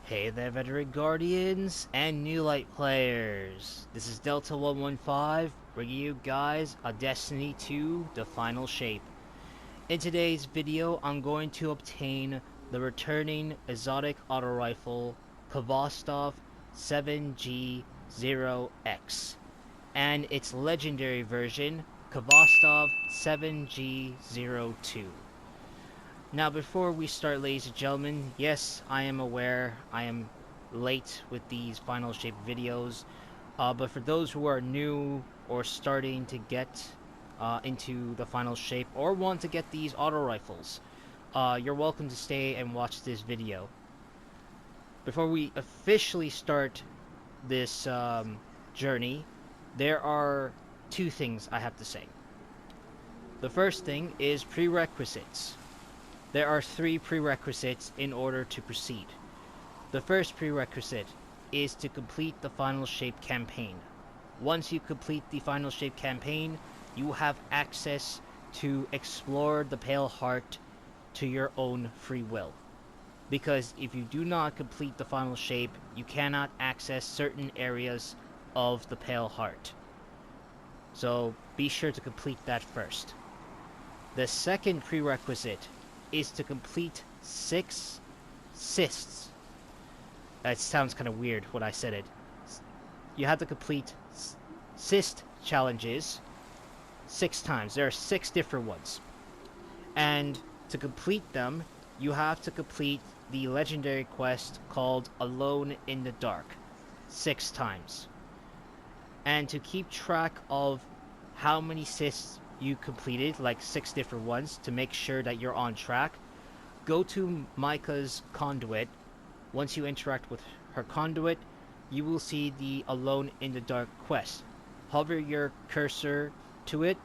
Hey there, veteran guardians and new light players. This is Delta 115 bringing you guys a Destiny 2 The Final Shape. In today's video, I'm going to obtain the returning exotic auto rifle Khvostov 7G-0X and its legendary version Khvostov 7G-02. Now, before we start, ladies and gentlemen, yes, I am aware I am late with these Final Shape videos, but for those who are new or starting to get into the Final Shape or want to get these auto rifles, you're welcome to stay and watch this video. Before we officially start this journey, there are two things I have to say. The first thing is prerequisites. There are 3 prerequisites in order to proceed. The first prerequisite is to complete the Final Shape campaign. Once you complete the Final Shape campaign, you will have access to explore the Pale Heart to your own free will. Because if you do not complete the Final Shape, you cannot access certain areas of the Pale Heart. So be sure to complete that first. The second prerequisite is to complete 6 Cysts. That sounds kind of weird when I said it. You have to complete Cyst challenges 6 times. There are 6 different ones. And to complete them, you have to complete the legendary quest called Alone in the Dark 6 times. And to keep track of how many Cysts you completed, like 6 different ones, to make sure that you're on track, go to Micah's conduit. Once you interact with her conduit, you will see the Alone in the Dark quest. Hover your cursor to it,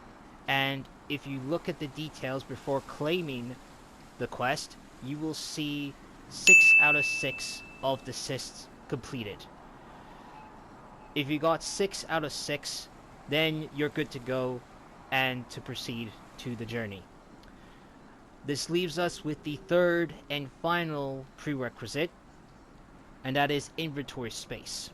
and if you look at the details before claiming the quest, you will see 6 out of 6 of the Cysts completed. If you got 6 out of 6, then you're good to go and to proceed to the journey. This leaves us with the third and final prerequisite, and that is inventory space.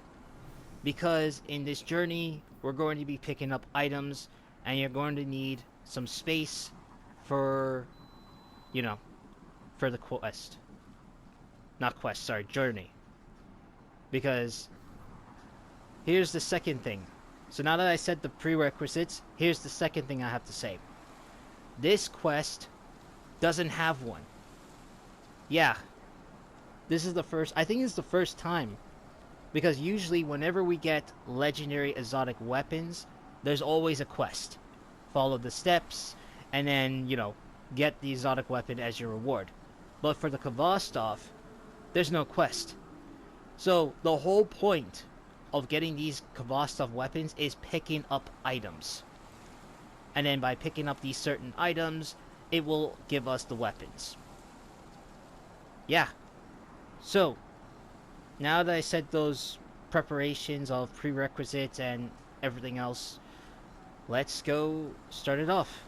Because in this journey, we're going to be picking up items, and you're going to need some space for, for the quest. Not quest, sorry, journey. Because here's the second thing. So now that I said the prerequisites, here's the second thing I have to say. This quest doesn't have one. Yeah. This is the first, I think it's the first time. Because usually whenever we get legendary exotic weapons, there's always a quest. Follow the steps, and then, get the exotic weapon as your reward. But for the Khvostov, there's no quest. So the whole point of getting these Khvostov weapons is picking up items. And then by picking up these certain items, it will give us the weapons. Yeah. So, now that I said those preparations of prerequisites and everything else, let's go start it off.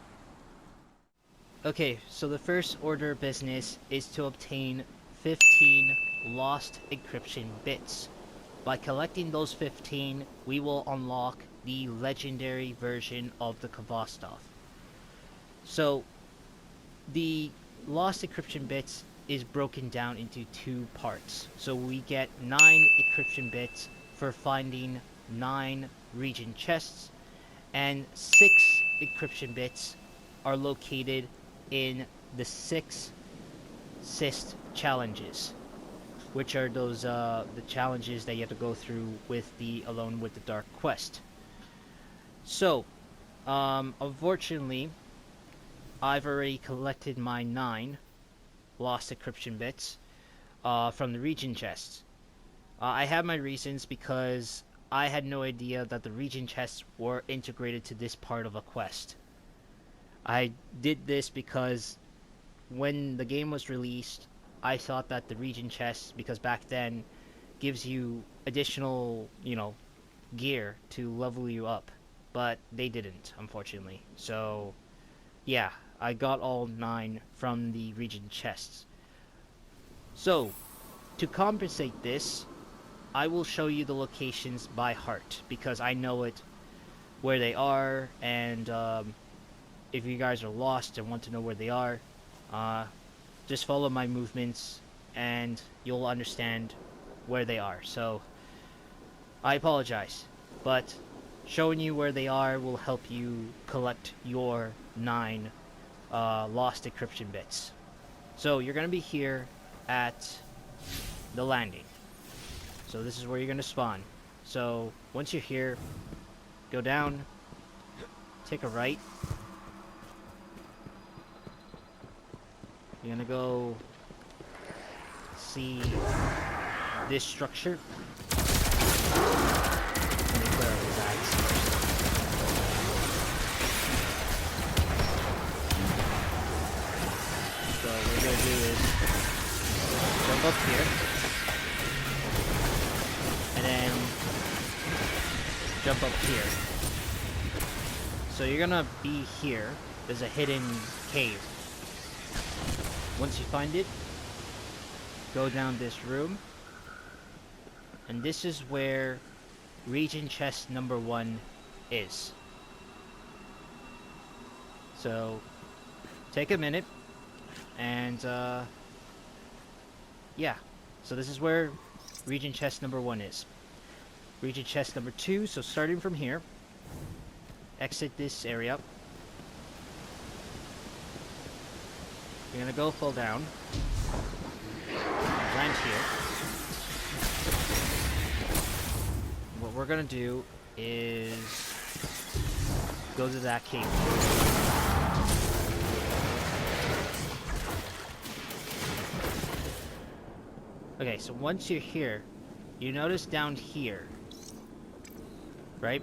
Okay, so the first order of business is to obtain 15 lost encryption bits. By collecting those 15, we will unlock the legendary version of the Khvostov. So, the lost encryption bits is broken down into 2 parts. So we get 9 encryption bits for finding 9 region chests, and 6 encryption bits are located in the 6 Cyst challenges, which are those the challenges that you have to go through with the Alone with the Dark quest. So, unfortunately, I've already collected my 9 lost encryption bits from the region chests. I have my reasons because I had no idea that the region chests were integrated to this part of a quest. I did this because when the game was released, I thought that the region chests, because back then, gives you additional, gear to level you up. But they didn't, unfortunately. So, yeah, I got all 9 from the region chests. So, To compensate this, I will show you the locations by heart, because I know it where they are, and if you guys are lost and want to know where they are, just follow my movements and you'll understand where they are. So I apologize, but showing you where they are will help you collect your 9 lost encryption bits. So you're going to be here at the landing. So this is where you're going to spawn. So once you're here, go down, take a right. You're going to go see this structure. Let me clear out these ads first. So what we're going to do is jump up here, and then jump up here. So you're gonna be here. There's a hidden cave. Once you find it, go down this room, and this is where region chest number 1 is. So take a minute, and yeah, so this is where region chest number 1 is. Region chest number 2, so starting from here, exit this area. You're gonna go fall down, land here. What we're gonna do is go to that cave. Okay, so once you're here, you notice down here, right?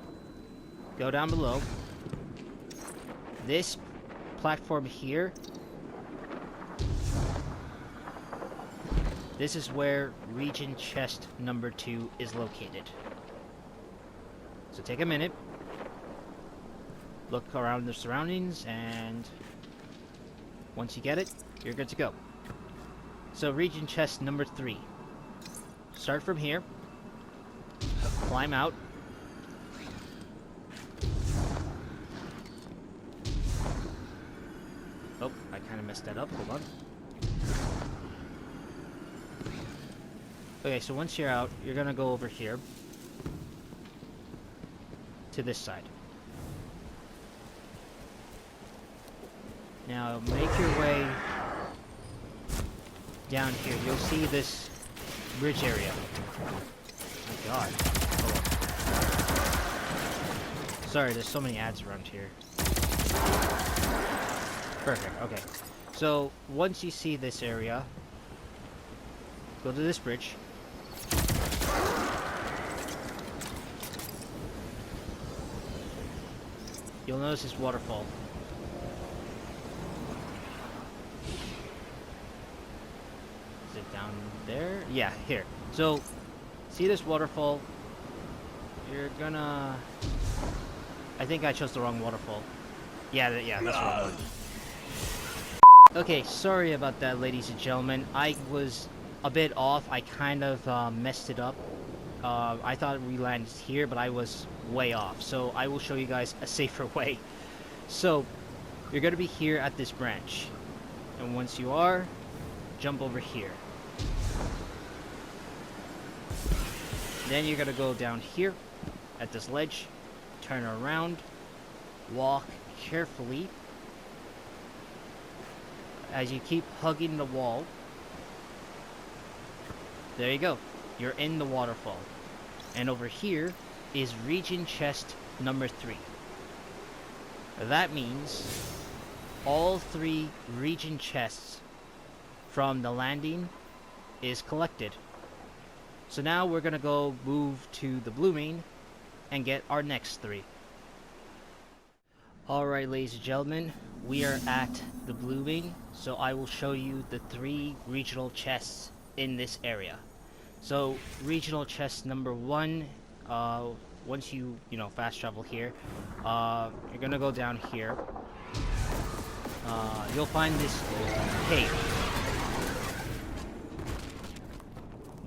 Go down below. This platform here, this is where region chest number 2 is located. So take a minute, look around the surroundings, and once you get it, you're good to go. So region chest number 3. Start from here, climb out. Oh, I kind of messed that up. Hold on. Okay, so once you're out, you're gonna go over here to this side. Now make your way down here. You'll see this bridge area. Oh my god. Oh. Sorry, there's so many ads around here. Perfect, okay. So, once you see this area, go to this bridge. You'll notice this waterfall. Is it down there? Yeah, here. So, see this waterfall? You're gonna... I think I chose the wrong waterfall. Yeah, that's what I want. Okay, sorry about that, ladies and gentlemen. I was a bit off. I kind of messed it up. I thought we landed here, but I was way off. So I will show you guys a safer way. So you're going to be here at this branch. And once you are, jump over here. Then you're going to go down here at this ledge. Turn around. Walk carefully. As you keep hugging the wall, there you go. You're in the waterfall. And over here is region chest number 3. That means all 3 region chests from the landing is collected. So now we're gonna go move to the blooming and get our next 3. Alright, ladies and gentlemen, we are at the blooming, so I will show you the 3 regional chests in this area. So regional chest number 1, once you fast travel here, you're gonna go down here. You'll find this cave.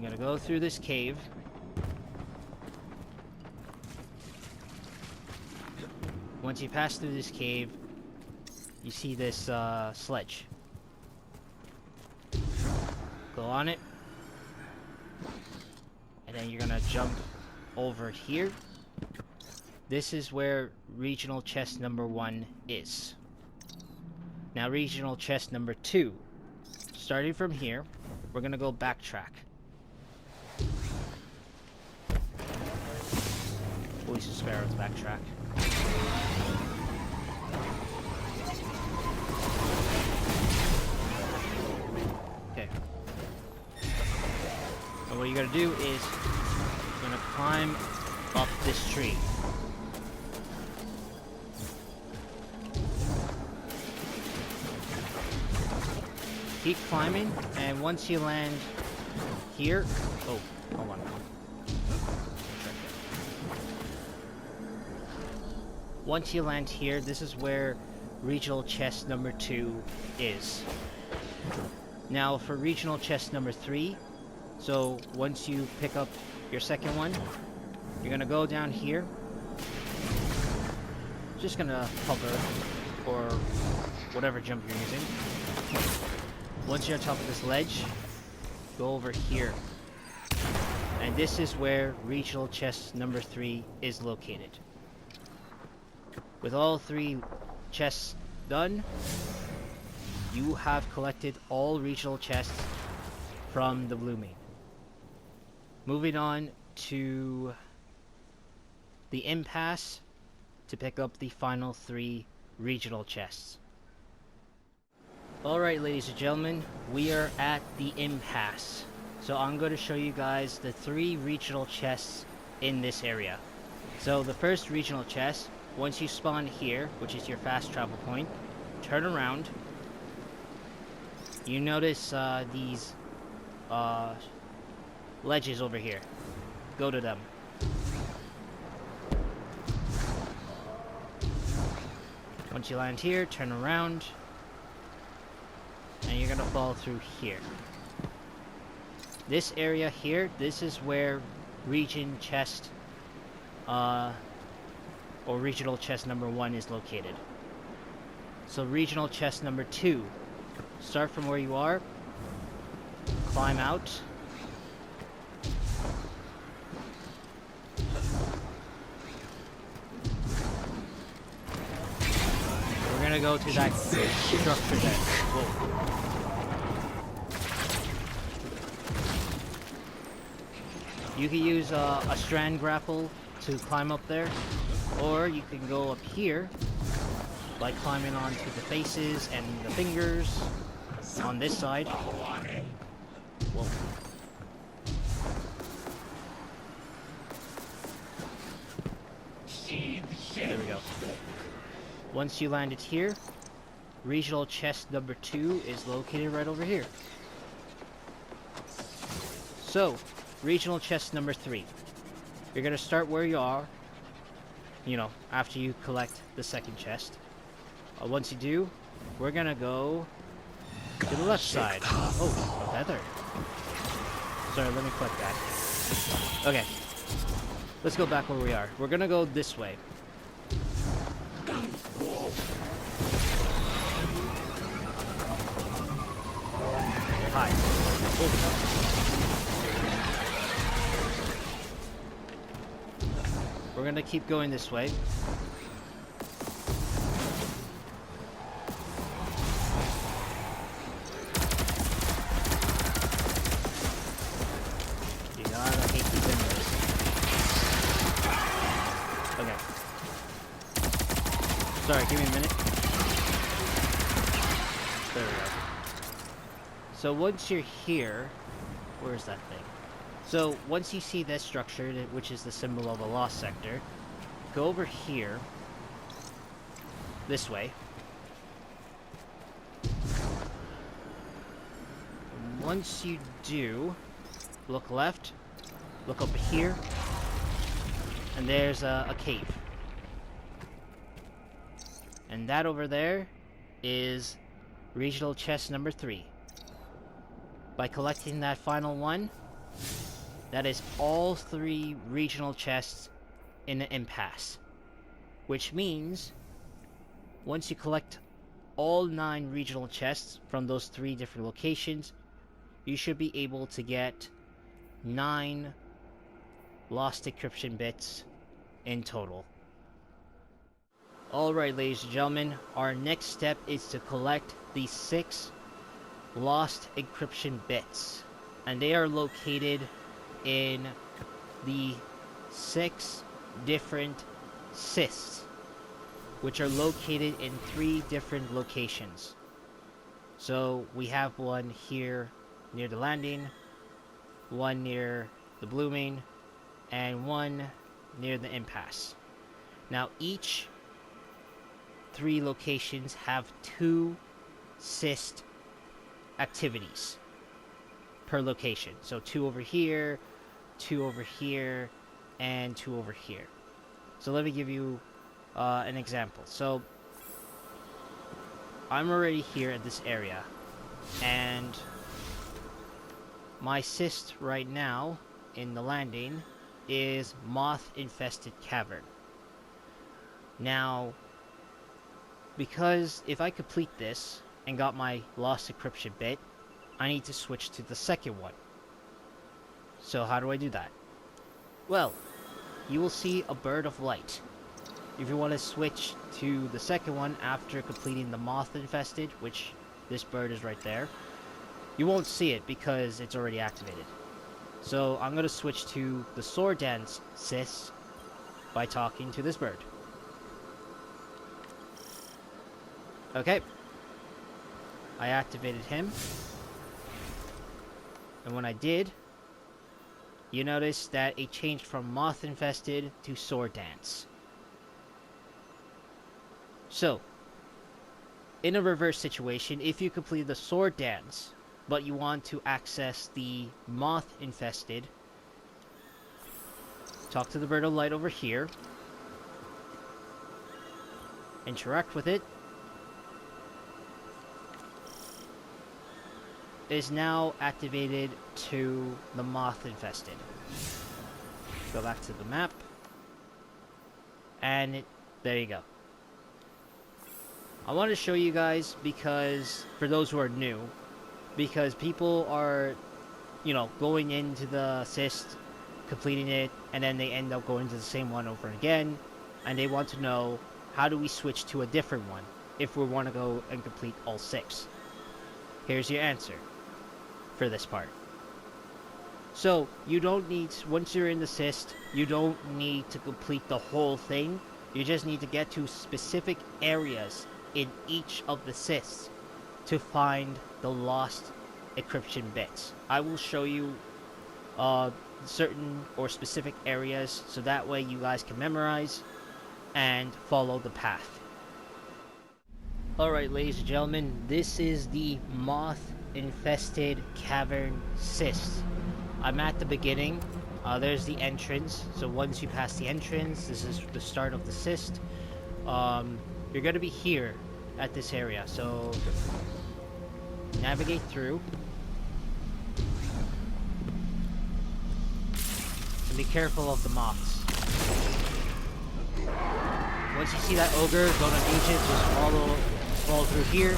You're gonna go through this cave. Once you pass through this cave, you see this sledge. Go on it. And then you're gonna jump over here. This is where regional chest number 1 is. Now regional chest number 2. Starting from here, we're gonna go backtrack. Voice of Sparrow's backtrack. Okay. And what you gotta do is you're gonna climb up this tree. Keep climbing, and once you land here... Oh, hold on. Once you land here, this is where regional chest number 2 is. Now for regional chest number 3, so once you pick up your second one, you're gonna go down here. Just gonna hover, or whatever jump you're using. Once you're on top of this ledge, go over here. And this is where regional chest number 3 is located. With all 3 chests done, you have collected all regional chests from the Blue Main. Moving on to the Impasse to pick up the final 3 regional chests. Alright, ladies and gentlemen, we are at the Impasse. So I'm going to show you guys the 3 regional chests in this area. So the first regional chest, once you spawn here, which is your fast travel point, turn around. You notice these ledges over here. Go to them. Once you land here, turn around. And you're gonna fall through here. This area here, this is where region chest, or regional chest number 1 is located. So regional chest number 2, start from where you are, climb out. We're gonna go to that structure there. Whoa. You can use a strand grapple to climb up there, or you can go up here by climbing onto the faces and the fingers on this side. Whoa. There we go. Once you landed here, regional chest number 2 is located right over here. So, regional chest number 3. You're gonna start where you are, you know, after you collect the second chest. Once you do, we're gonna go to the left side. Oh, a feather. Sorry, let me click that. Okay. Let's go back where we are. We're gonna go this way. Hi. Oh. We're gonna keep going this way. You gotta hate these enemies. Okay. Sorry, give me a minute. There we go. So once you're here, where's that thing? So once you see this structure, which is the symbol of a lost sector, go over here, this way. And once you do, look left, look up here, and there's a cave. And that over there is regional chest number 3. By collecting that final one, That is all 3 regional chests in the Impasse. Which means, once you collect all 9 regional chests from those 3 different locations, you should be able to get 9 lost encryption bits in total. Alright, ladies and gentlemen, our next step is to collect the 6 lost encryption bits. And they are located in the 6 different cysts, which are located in 3 different locations. So we have one here near the landing, one near the blooming, and one near the Impasse. Now each 3 locations have 2 cyst activities per location. So 2 over here, 2 over here, and 2 over here. So let me give you an example. So I'm already here at this area, and my cyst right now in the landing is Moth-Infested Cavern. Now, because if I complete this and got my lost encryption bit, I need to switch to the second one. So how do I do that? Well, you will see a bird of light. If you want to switch to the second one after completing the Moth-Infested, which this bird is right there, you won't see it because it's already activated. So I'm going to switch to the Sword Dance Cyst by talking to this bird. Okay. I activated him. And when I did, you notice that it changed from Moth-Infested to Sword Dance. So, in a reverse situation, if you complete the Sword Dance, but you want to access the Moth-Infested, talk to the bird of light over here, interact with it. It is now activated to the Moth-Infested. Go back to the map, and there you go. I want to show you guys because, for those who are new, because people are, you know, going into the Cyst, completing it, and then they end up going to the same one over again, and they want to know, how do we switch to a different one if we want to go and complete all 6? Here's your answer for this part. So, you don't need, once you're in the Cyst, you don't need to complete the whole thing. You just need to get to specific areas in each of the cysts to find the lost encryption bits. I will show you certain or specific areas so that way you guys can memorize and follow the path. Alright, ladies and gentlemen, this is the Moth-Infested Cavern Cyst. I'm at the beginning. There's the entrance. So once you pass the entrance, this is the start of the Cyst. You're going to be here at this area, so navigate through. And be careful of the moths. Once you see that ogre, don't engage it, just follow through here.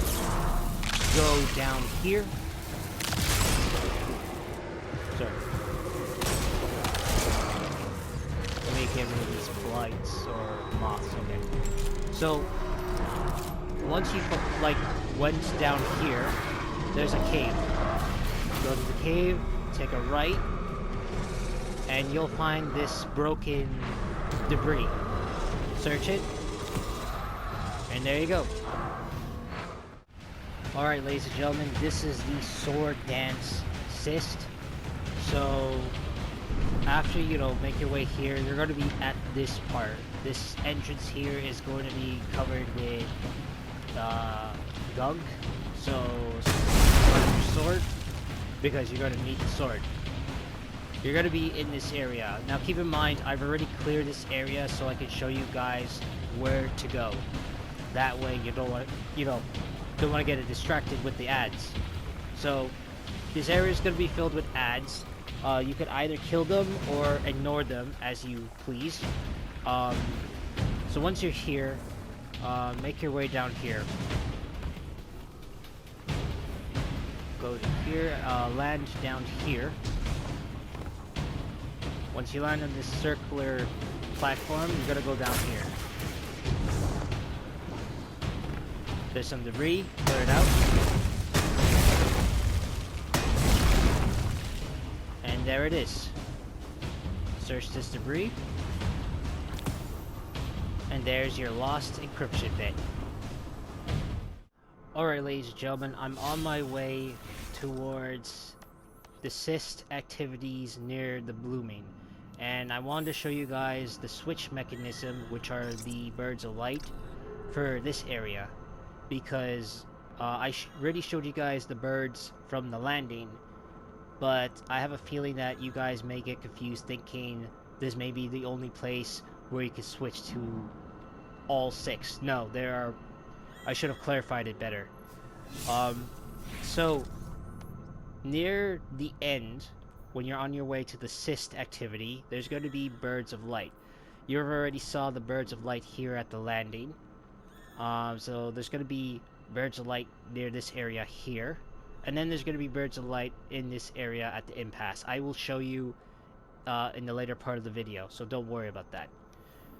Go down here. Sorry. Let me get rid of these blights or moths, okay. So, once you, like, went down here, there's a cave. Go to the cave, take a right, and you'll find this broken debris. Search it, and there you go. Alright, ladies and gentlemen, this is the Sword Dance Cyst. So, after, you know, make your way here, you're going to be at this part. This entrance here is going to be covered with gunk, so your sword, because you're going to need the sword. You're going to be in this area. Now keep in mind, I've already cleared this area so I can show you guys where to go. That way you don't want to get distracted with the ads. So this area is going to be filled with ads. You could either kill them or ignore them as you please. So once you're here, make your way down here. Go to here, land down here. Once you land on this circular platform, you're gonna go down here. There's some debris, clear it out. And there it is. Search this debris. And there's your lost encryption bit. Alright, ladies and gentlemen, I'm on my way towards the Cyst activities near the blooming. And I wanted to show you guys the switch mechanism, which are the birds of light, for this area. Because I already showed you guys the birds from the landing, but I have a feeling that you guys may get confused thinking this may be the only place where you can switch to all 6. No, there are... I should have clarified it better. So, near the end, when you're on your way to the Cyst activity, there's going to be birds of light. You already saw the birds of light here at the landing. So there's going to be birds of light near this area here. And then there's going to be birds of light in this area at the Impasse. I will show you in the later part of the video, so don't worry about that.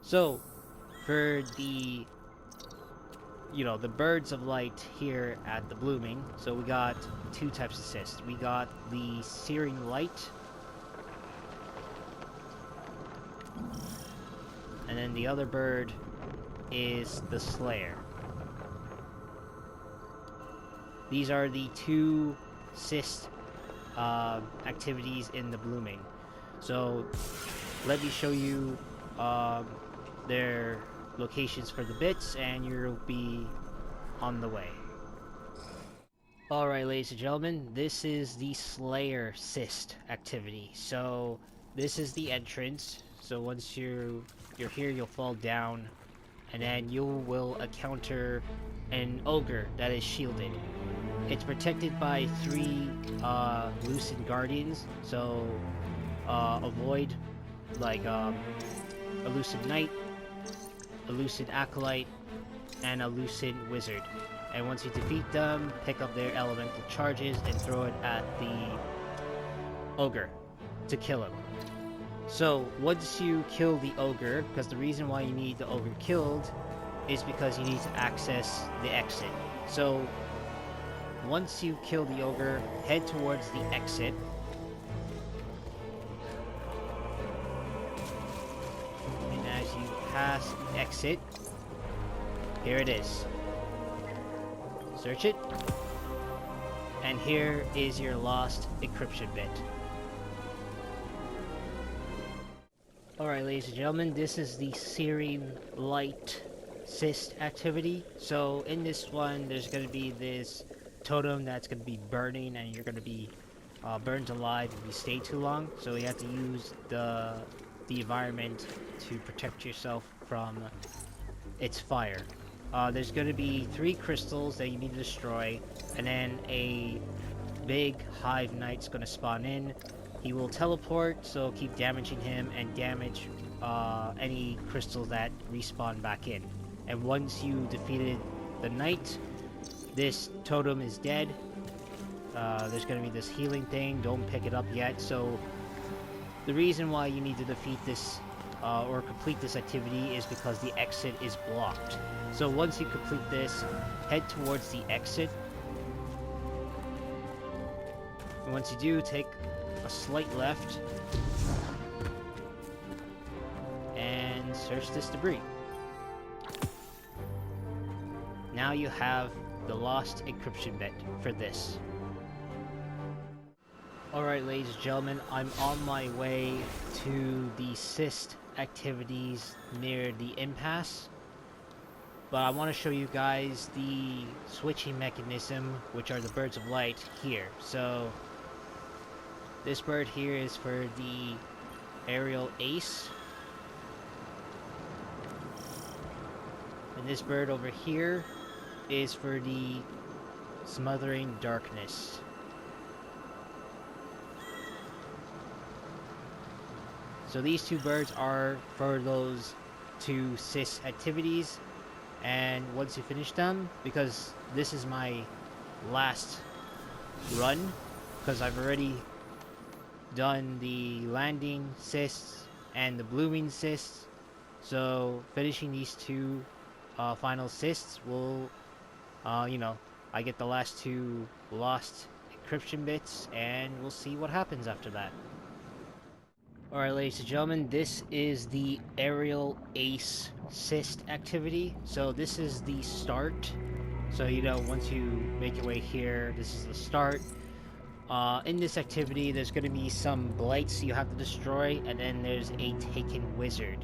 So, for the... the birds of light here at the blooming, so we got 2 types of cyst. We got the Searing light, and then the other bird is the Slayer. These are the 2 cyst activities in the blooming. So let me show you their locations for the bits, and you'll be on the way. Alright, ladies and gentlemen, this is the Slayer Cyst activity. So this is the entrance. So once you're here, you'll fall down, and then you will encounter an ogre that is shielded. It's protected by 3 Lucid Guardians, so avoid like a Lucid Knight, a Lucid Acolyte, and a Lucid Wizard. And once you defeat them, pick up their elemental charges and throw it at the ogre to kill him. So once you kill the ogre, because the reason why you need the ogre killed is because you need to access the exit. So once you kill the ogre, head towards the exit. And as you pass the exit, here it is. Search it. And here is your lost encryption bit. Alright, ladies and gentlemen, this is the Searing light cyst activity. So in this one, there's going to be this totem that's going to be burning, and you're going to be burned alive if you stay too long. So you have to use the environment to protect yourself from its fire. There's going to be 3 crystals that you need to destroy, and then a big hive knight's going to spawn in. He will teleport, so keep damaging him and damage any crystals that respawn back in. And once you defeated the knight, this totem is dead. There's going to be this healing thing. Don't pick it up yet. So the reason why you need to defeat this or complete this activity is because the exit is blocked. So once you complete this, head towards the exit. And once you do, take a slight left and search this debris. Now you have the lost encryption bit for this. Alright, ladies and gentlemen, I'm on my way to the Cyst activities near the Impasse. But I want to show you guys the switching mechanism, which are the birds of light here. So this bird here is for the aerial ace. And this bird over here is for the smothering darkness. So these two birds are for those two Cyst activities, and once you finish them, because this is my last run, because I've already done the landing cysts and the blooming cysts, so finishing these two final cysts will, you know, I get the last two lost encryption bits, and we'll see what happens after that. Alright, ladies and gentlemen, this is the Aerial Ace Cyst activity. So this is the start. So, you know, once you make your way here, this is the start. In this activity, there's going to be some blights you have to destroy, and then there's a taken wizard.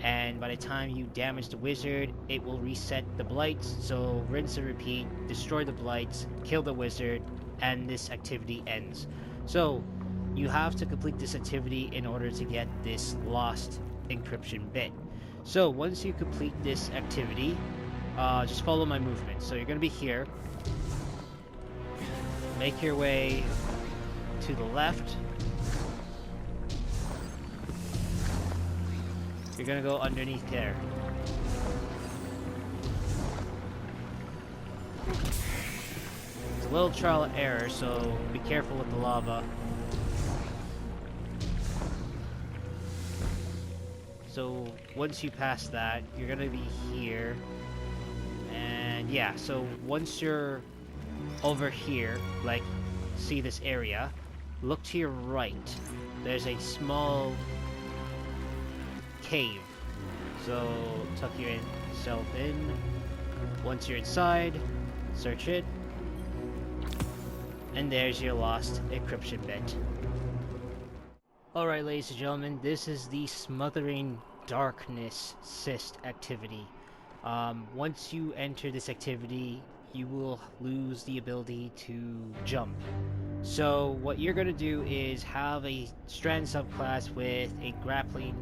And by the time you damage the wizard, it will reset the blights. So rinse and repeat, destroy the blights, kill the wizard, and this activity ends. So you have to complete this activity in order to get this lost encryption bit. So once you complete this activity, just follow my movement. So you're going to be here. Make your way to the left. You're going to go underneath there. It's a little trial and error, so be careful with the lava. So once you pass that, you're gonna be here, and yeah, so once you're over here, like, see this area, look to your right. There's a small cave, so tuck yourself in. Once you're inside, search it, and there's your lost encryption bit. Alright, ladies and gentlemen, this is the Smothering Darkness Cyst activity. Once you enter this activity, you will lose the ability to jump. So what you're going to do is have a strand subclass with a grappling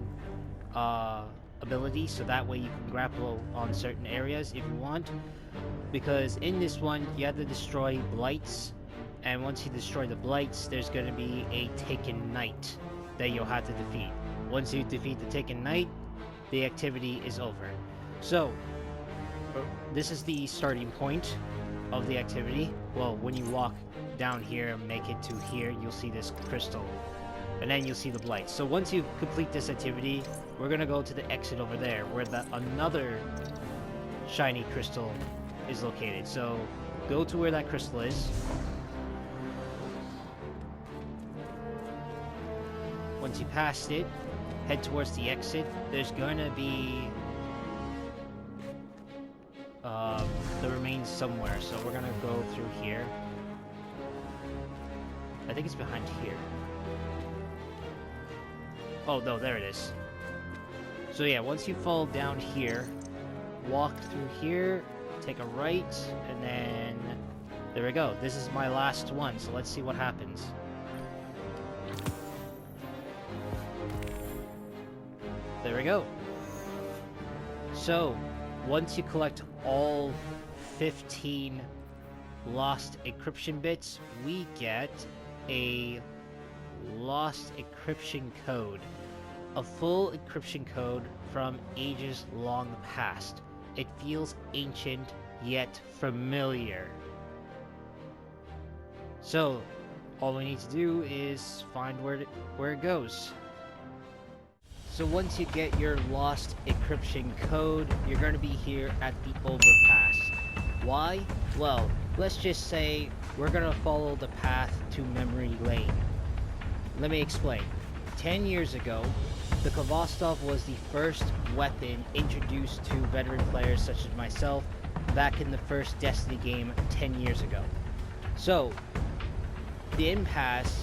ability, so that way you can grapple on certain areas if you want. Because in this one, you have to destroy blights, and once you destroy the blights, there's going to be a taken knight that you'll have to defeat. Once you defeat the taken knight, the activity is over. So this is the starting point of the activity. Well, when you walk down here and make it to here, you'll see this crystal, and then you'll see the blight. So once you complete this activity, we're gonna go to the exit over there where another shiny crystal is located. So go to where that crystal is. Once you passed it, head towards the exit. There's gonna be the remains somewhere, so we're gonna go through here. I think it's behind here. Oh no, there it is. So yeah, once you fall down here, walk through here, take a right, and then there we go. This is my last one, so let's see what happens. There we go. So, once you collect all 15 lost encryption bits, we get a lost encryption code. A full encryption code from ages long past. It feels ancient, yet familiar. So, all we need to do is find where it goes. So once you get your lost encryption code, you're going to be here at the overpass. Why? Well, let's just say we're going to follow the path to Memory Lane. Let me explain. 10 years ago, the Khvostov was the first weapon introduced to veteran players such as myself back in the first Destiny game 10 years ago. So, the Impasse,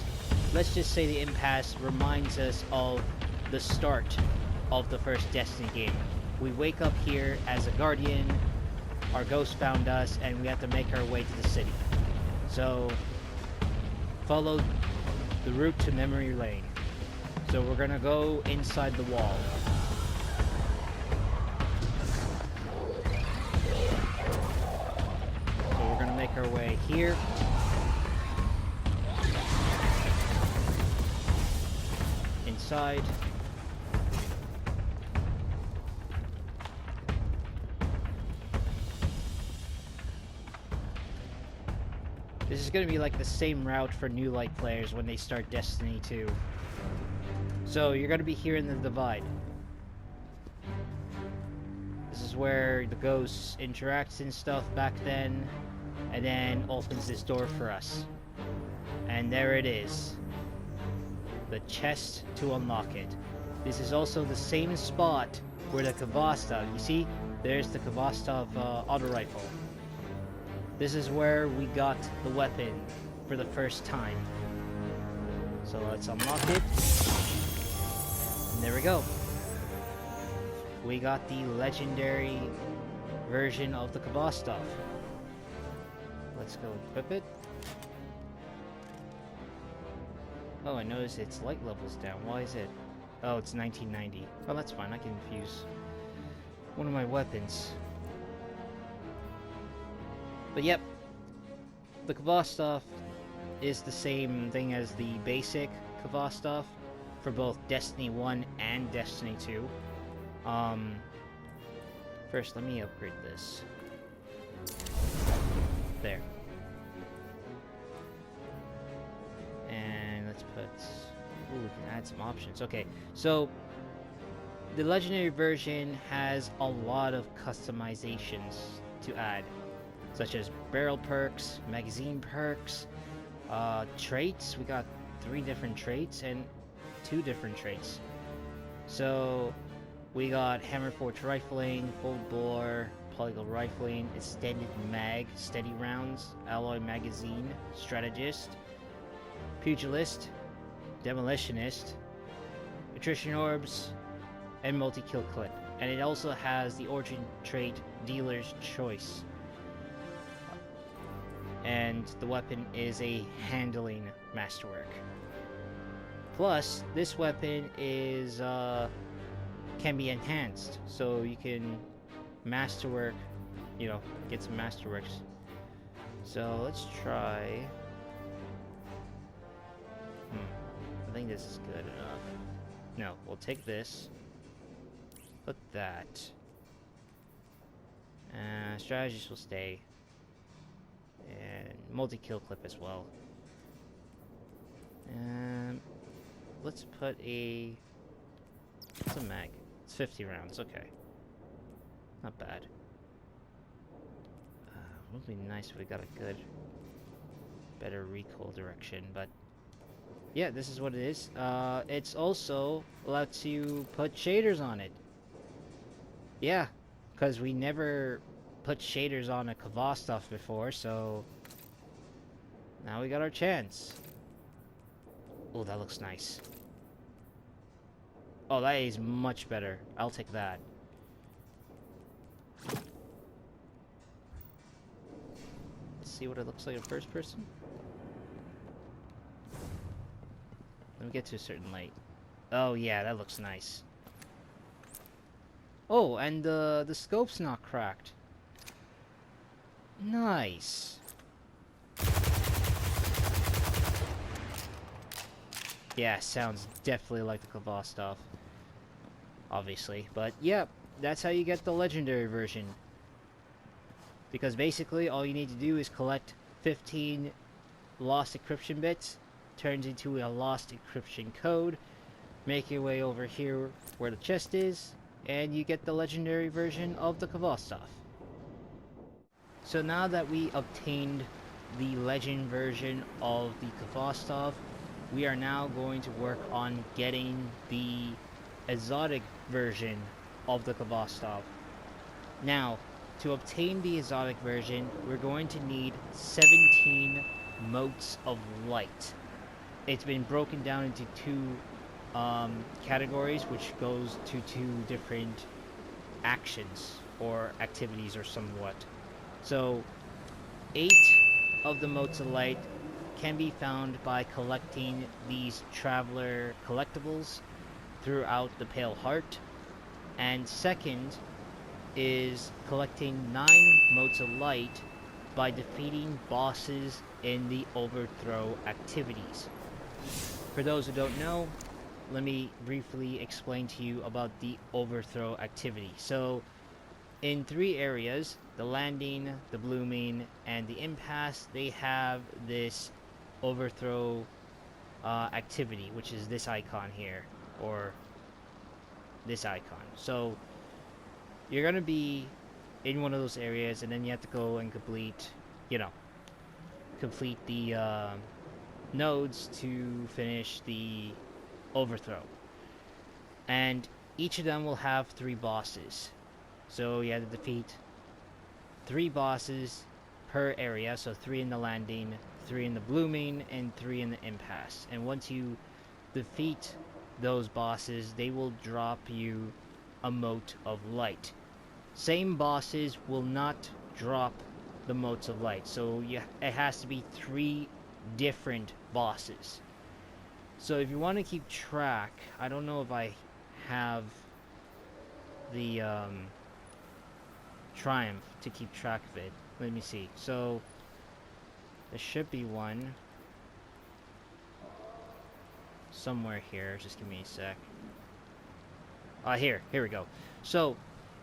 let's just say the Impasse reminds us of the start of the first Destiny game. We wake up here as a guardian, our ghost found us, and we have to make our way to the city. So, follow the route to Memory Lane. So we're gonna go inside the wall. So we're gonna make our way here. Inside. This is going to be like the same route for new light players when they start Destiny 2. So you're going to be here in the Divide. This is where the ghosts interacts and stuff back then, and then opens this door for us. And there it is. The chest to unlock it. This is also the same spot where the Khvostov, you see, there's the Khvostov auto rifle. This is where we got the weapon for the first time. So let's unlock it. And there we go. We got the legendary version of the Khvostov. Let's go equip it. Oh, I noticed its light level's down. Why is it? Oh, it's 1990. Oh, that's fine. I can infuse one of my weapons. But yep, the Khvostov is the same thing as the basic Khvostov for both Destiny 1 and Destiny 2. First, let me upgrade this. There. And let's put... Ooh, we can add some options. Okay, so the legendary version has a lot of customizations to add, such as barrel perks, magazine perks, traits. We got 3 different traits and 2 different traits. So we got hammer forge rifling, full bore, polygon rifling, extended mag, steady rounds, alloy magazine, strategist, pugilist, demolitionist, attrition orbs, and multi-kill clip. And it also has the origin trait dealer's choice. And the weapon is a handling masterwork. Plus, this weapon is can be enhanced, so you can masterwork, you know, get some masterworks. So let's try. I think this is good enough. No, we'll take this. Put that. Strategist will stay. And multi-kill clip as well. And let's put a... What's a mag? It's 50 rounds, okay. Not bad. It would be nice if we got a good, better recoil direction, but... Yeah, this is what it is. It's also lets you put shaders on it. Yeah, because we never put shaders on a Khvostov before, so now we got our chance. Oh, that looks nice. Oh, that is much better. I'll take that. Let's see what it looks like in first person. Let me get to a certain light. Oh yeah, that looks nice. Oh, and the scope's not cracked. Nice. Yeah, sounds definitely like the Khvostov. Obviously, but yeah, that's how you get the legendary version. Because basically, all you need to do is collect 15 lost encryption bits, turns into a lost encryption code, make your way over here where the chest is, and you get the legendary version of the Khvostov. So now that we obtained the legend version of the Khvostov, we are now going to work on getting the exotic version of the Khvostov. Now, to obtain the exotic version, we're going to need 17 Motes of Light. It's been broken down into 2 categories, which goes to 2 different actions or activities or somewhat. So 8 of the Motes of Light can be found by collecting these Traveler collectibles throughout the Pale Heart, and second is collecting 9 Motes of Light by defeating bosses in the Overthrow activities. For those who don't know, let me briefly explain to you about the Overthrow activity. So, in 3 areas, the landing, the blooming, and the impasse, they have this overthrow activity, which is this icon here, or this icon. So you're gonna be in one of those areas, and then you have to go and complete, you know, complete the nodes to finish the overthrow. And each of them will have 3 bosses. So you have to defeat 3 bosses per area, so 3 in the landing, 3 in the blooming, and 3 in the impasse. And once you defeat those bosses, they will drop you a mote of light. Same bosses will not drop the motes of light, so it has to be 3 different bosses. So if you want to keep track, I don't know if I have the triumph to keep track of it. Let me see. So there should be one somewhere here. Just give me a sec. Here we go. So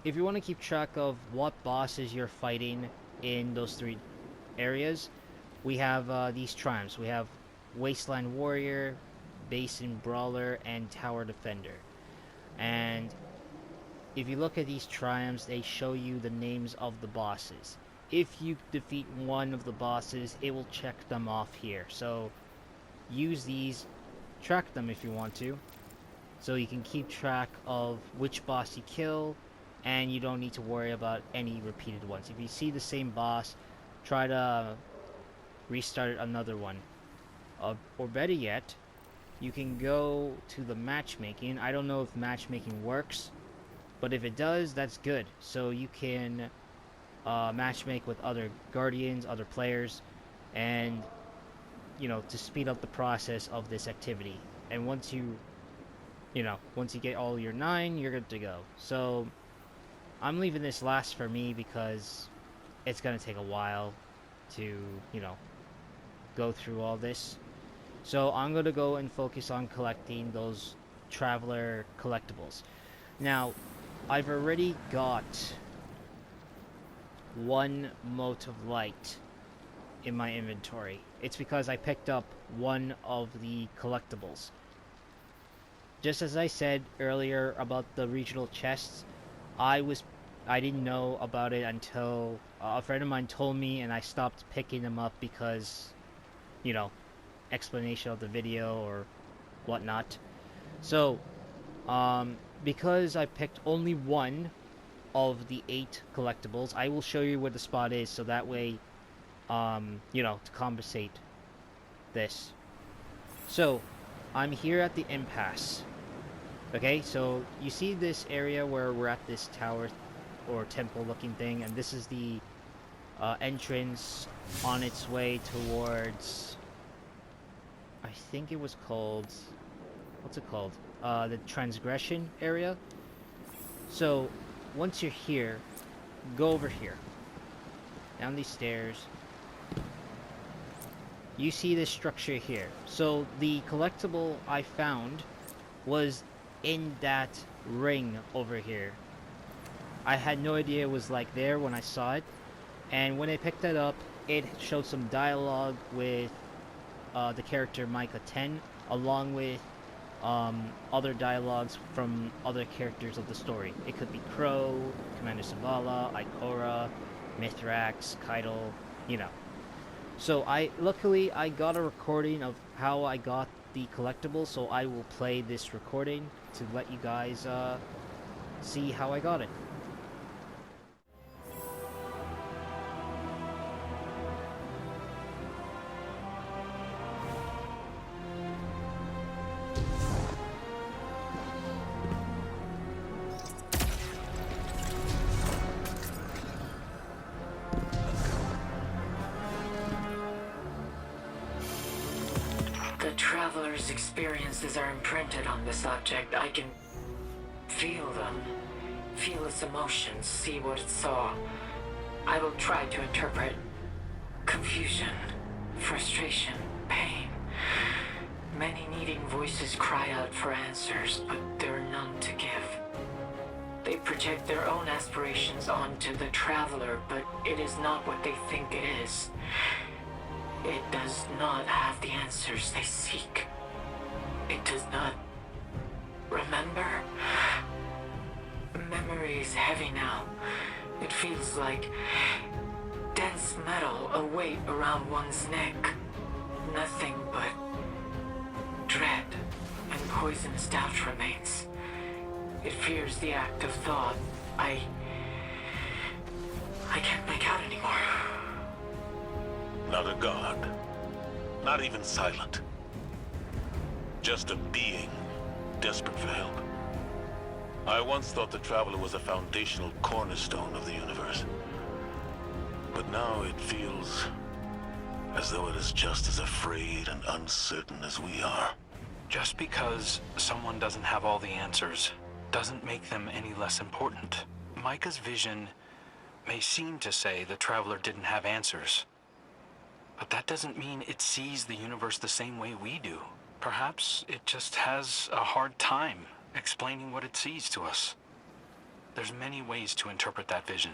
if you want to keep track of what bosses you're fighting in those 3 areas, we have these triumphs. We have Wasteland Warrior, Basin Brawler, and Tower Defender. And if you look at these triumphs, they show you the names of the bosses. If you defeat one of the bosses, it will check them off here. So use these, track them if you want to, so you can keep track of which boss you kill, and you don't need to worry about any repeated ones. If you see the same boss, try to restart another one. Or better yet, you can go to the matchmaking. I don't know if matchmaking works, but if it does, that's good. So you can matchmake with other guardians, other players, and to speed up the process of this activity. And once you get all your 9, you're good to go. So I'm leaving this last for me because it's gonna take a while to go through all this. So I'm gonna go and focus on collecting those traveler collectibles. Now, I've already got 1 mote of light in my inventory. It's because I picked up one of the collectibles. Just as I said earlier about the regional chests, I didn't know about it until a friend of mine told me, and I stopped picking them up because, explanation of the video or whatnot. So, because I picked only 1 of the 8 collectibles, I will show you where the spot is, so that way, to compensate this. So, I'm here at the impasse. Okay, so you see this area where we're at this tower or temple looking thing, and this is the entrance on its way towards, I think it was called, what's it called? The transgression area. So once you're here, go over here, down these stairs. You see this structure here. So the collectible I found was in that ring over here. I had no idea it was like there when I saw it, and when I picked it up, it showed some dialogue with the character Micah 10, along with other dialogues from other characters of the story. It could be Crow, Commander Zavala, Ikora, Mithrax, Keitel, So luckily I got a recording of how I got the collectible, so I will play this recording to let you guys see how I got it. Traveler's experiences are imprinted on this object. I can feel them, feel its emotions, see what it saw. I will try to interpret confusion, frustration, pain. Many needing voices cry out for answers, but there are none to give. They project their own aspirations vibrations onto the Traveler, but it is not what they think it is. It does not have the answers they seek. It does not remember. Memory is heavy now. It feels like dense metal, a weight around one's neck. Nothing but dread and poisonous doubt remains. It fears the act of thought. I can't make out anymore. Not a god. Not even silent. Just a being, desperate for help. I once thought the Traveler was a foundational cornerstone of the universe. But now it feels as though it is just as afraid and uncertain as we are. Just because someone doesn't have all the answers doesn't make them any less important. Micah's vision may seem to say the Traveler didn't have answers, but that doesn't mean it sees the universe the same way we do. Perhaps it just has a hard time explaining what it sees to us. There's many ways to interpret that vision.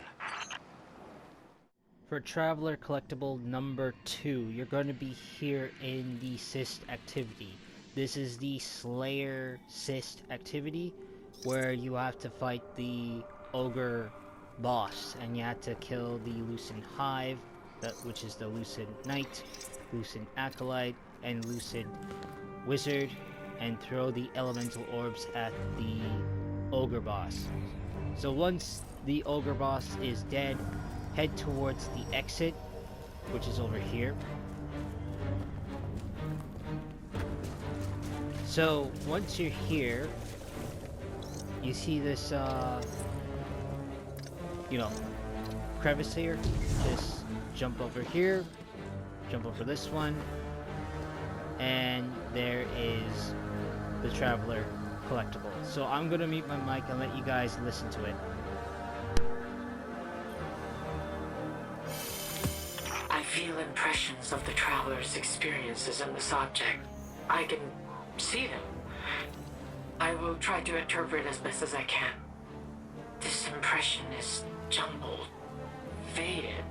For Traveler Collectible number 2, you're going to be here in the Cyst activity. This is the Slayer Cyst activity, where you have to fight the Ogre boss, and you have to kill the Lucid Hive, which is the Lucid Knight, Lucid Acolyte, and Lucid Wizard, and throw the elemental orbs at the Ogre boss. So once the Ogre boss is dead, head towards the exit, which is over here. So once you're here, you see this crevice here. Just jump over here, jump over this one, and there is the Traveler Collectible. So I'm gonna mute my mic and let you guys listen to it. I feel impressions of the Traveler's experiences in this object. I can see them. I will try to interpret as best as I can. This impression is jumbled, faded,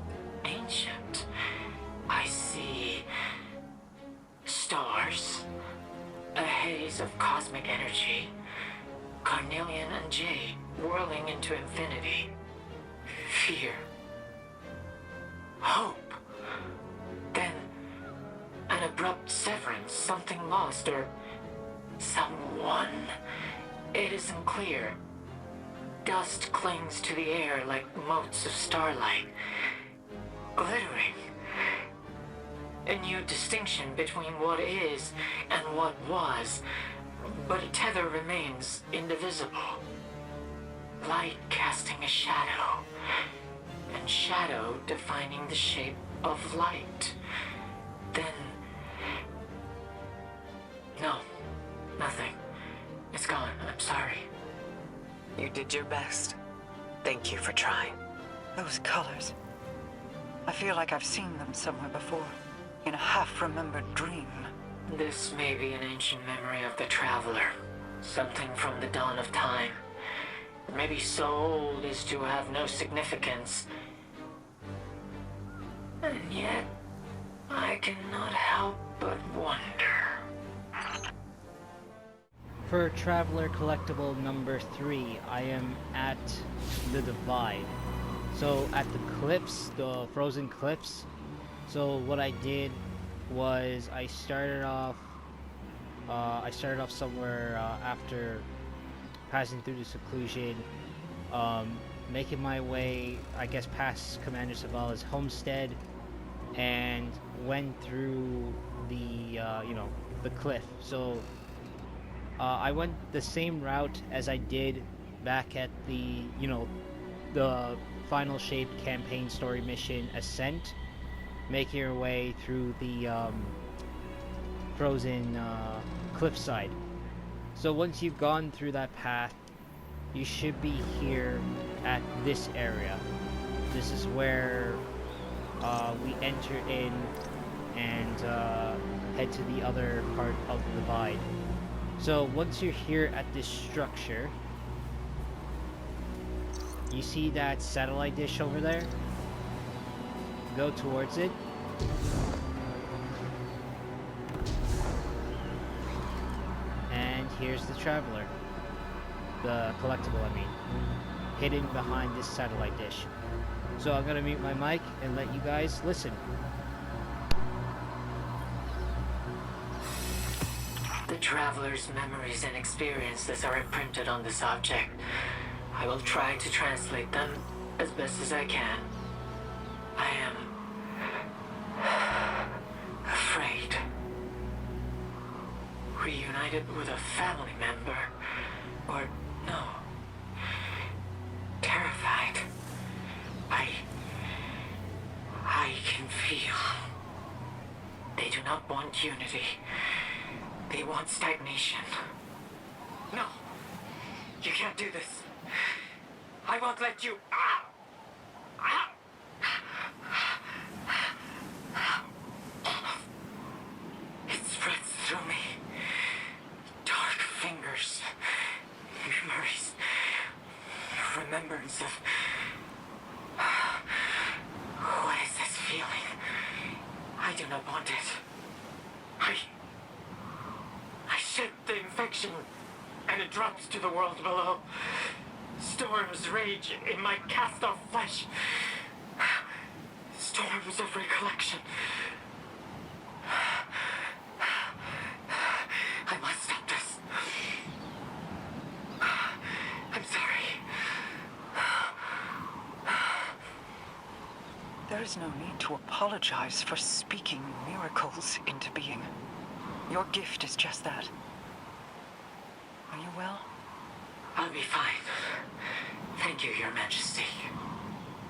ancient. I see stars, a haze of cosmic energy, carnelian and jade whirling into infinity. Fear, hope, then an abrupt severance, something lost or someone. It isn't clear. Dust clings to the air like motes of starlight, glittering. A new distinction between what is and what was, but a tether remains indivisible. Light casting a shadow, and shadow defining the shape of light. Then... no, nothing. It's gone. I'm sorry. You did your best. Thank you for trying. Those colors. I feel like I've seen them somewhere before, in a half-remembered dream. This may be an ancient memory of the Traveler. Something from the dawn of time. Maybe so old as to have no significance. And yet, I cannot help but wonder. For Traveler Collectible number 3, I am at the Divide. So at the cliffs, the frozen cliffs. So what I did was I started off somewhere after passing through the seclusion, making my way, I guess, past Commander Zavala's homestead, and went through the the cliff. So I went the same route as I did back at the the Final Shape campaign story mission Ascent, making your way through the frozen cliffside. So once you've gone through that path, you should be here at this area. This is where we enter in and head to the other part of the Divide. So once you're here at this structure, You see that satellite dish over there? Go towards it. And here's the Traveler. The collectible, I mean. Hidden behind this satellite dish. So I'm gonna mute my mic and let you guys listen. The Traveler's memories and experiences are imprinted on this object. I will try to translate them as best as I can. I am afraid. Reunited with a family member. Or no. Terrified. I can feel. They do not want unity. They want stagnation. No. You can't do this. I won't let you. It spreads through me. Dark fingers. Memories. Remembrance of. What is this feeling? I do not want it. I shed the infection, and it drops to the world below. Storms rage in my cast-off flesh. Storms of recollection. I must stop this. I'm sorry. There is no need to apologize for speaking miracles into being. Your gift is just that. Are you well? I'll be fine. Thank you, Your Majesty.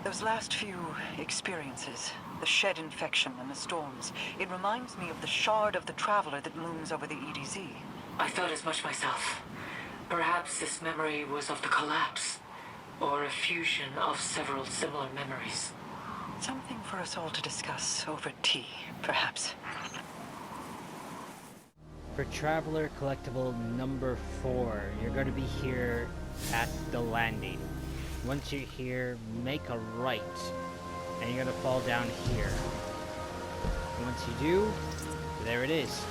Those last few experiences, the shed infection and the storms, it reminds me of the shard of the Traveler that looms over the EDZ. I thought as much myself. Perhaps this memory was of the collapse, or a fusion of several similar memories. Something for us all to discuss over tea, perhaps. For Traveler Collectible number 4, you're going to be here at the landing. Once you're here, make a right, and you're going to fall down here. Once you do, there it is.